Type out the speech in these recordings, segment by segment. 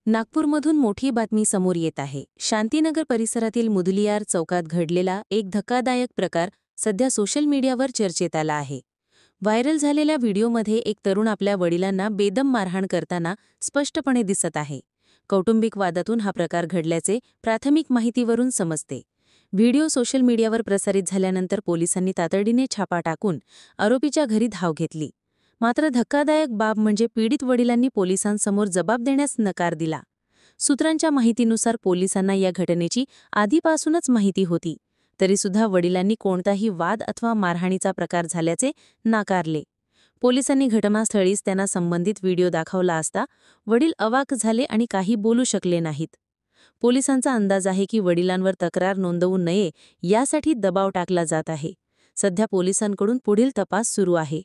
नागपूरमधून मोठी बातमी समोर येत आहे। शांतीनगर परिसरातील मुदलियार चौकात घडलेला एक धक्कादायक प्रकार सध्या सोशल मीडियावर चर्चेत आला आहे। व्हायरल झालेल्या व्हिडिओमध्ये एक तरुण आपल्या वडिलांना बेदम मारहाण करताना स्पष्टपणे दिसत आहे। कौटुंबिक वादातून हा प्रकार घडल्याचे प्राथमिक माहितीवरून समजते। व्हिडिओ सोशल मीडियावर प्रसारित झाल्यानंतर पोलिसांनी तातडीने छापा टाकून आरोपीच्या घरी धाव घेतली। मात्र धक्कादायक बाब म्हणजे पीडित वडिलांनी पोलिसांसमोर जबाब देण्यास नकार दिला। सूत्रांच्या माहितीनुसार पोलिसांना या घटनेची आधीपासूनच माहिती होती, तरीसुद्धा वडिलांनी कोणताही वाद अथवा मारहाणीचा प्रकार झाल्याचे नाकारले। पोलिसांनी घटनास्थळीच त्यांना संबंधित व्हिडिओ दाखवला असता वडील अवाक झाले आणि काही बोलू शकले नाहीत। पोलिसांचा अंदाज आहे की वडिलांवर तक्रार नोंदवू नये यासाठी दबाव टाकला जात आहे। सध्या पोलिसांकडून पुढील तपास सुरू आहे।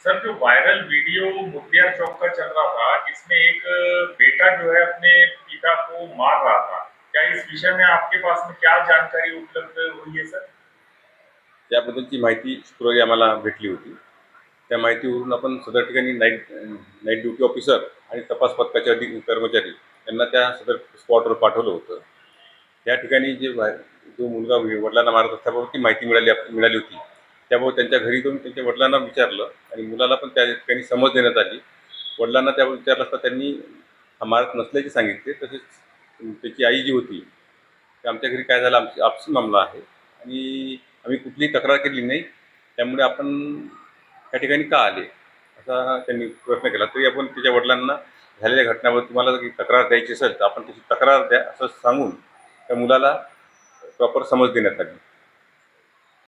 सर, जो वायरल वीडियो मुदलियार चौक का चल रहा था, जिसमें एक बेटा जो है अपने पिता को मार रहा था, क्या इस विषय में आपके पास में क्या जानकारी उपलब्ध हुई है सर? त्याबद्दलची माहिती शुक्रवारी आम्हाला भेटली होती। त्या माहितीवरून आपण सदर ठिकाणी नाईट ड्युटी ऑफिसर आणि तपास पथकाचे कर्मचारी यांना त्या सदर स्पॉटवर पाठवलं होतं। त्या ठिकाणी जो मुलगा वडिलांना मारत असल्याबाबत माहिती मिळाली होती। त्याबाबत त्यांच्या घरी जाऊन त्यांच्या वडिलांना विचारलं आणि मुलाला पण त्या ठिकाणी समज देण्यात आली। वडिलांना त्यावर विचारलं असता त्यांनी हा मारत नसल्याचे सांगितले। तसेच त्याची आई जी होती ते आमच्या घरी काय झालं, आमची आपसी मामला आहे आणि आम्ही कुठलीही तक्रार केली नाही, त्यामुळे आपण त्या ठिकाणी का आले असा त्यांनी प्रश्न केला। तरी आपण त्याच्या वडिलांना झालेल्या घटनावर तुम्हाला जर तक्रार द्यायची असेल तर आपण त्याची तक्रार द्या असं सांगून त्या मुलाला प्रॉपर समज देण्यात आली।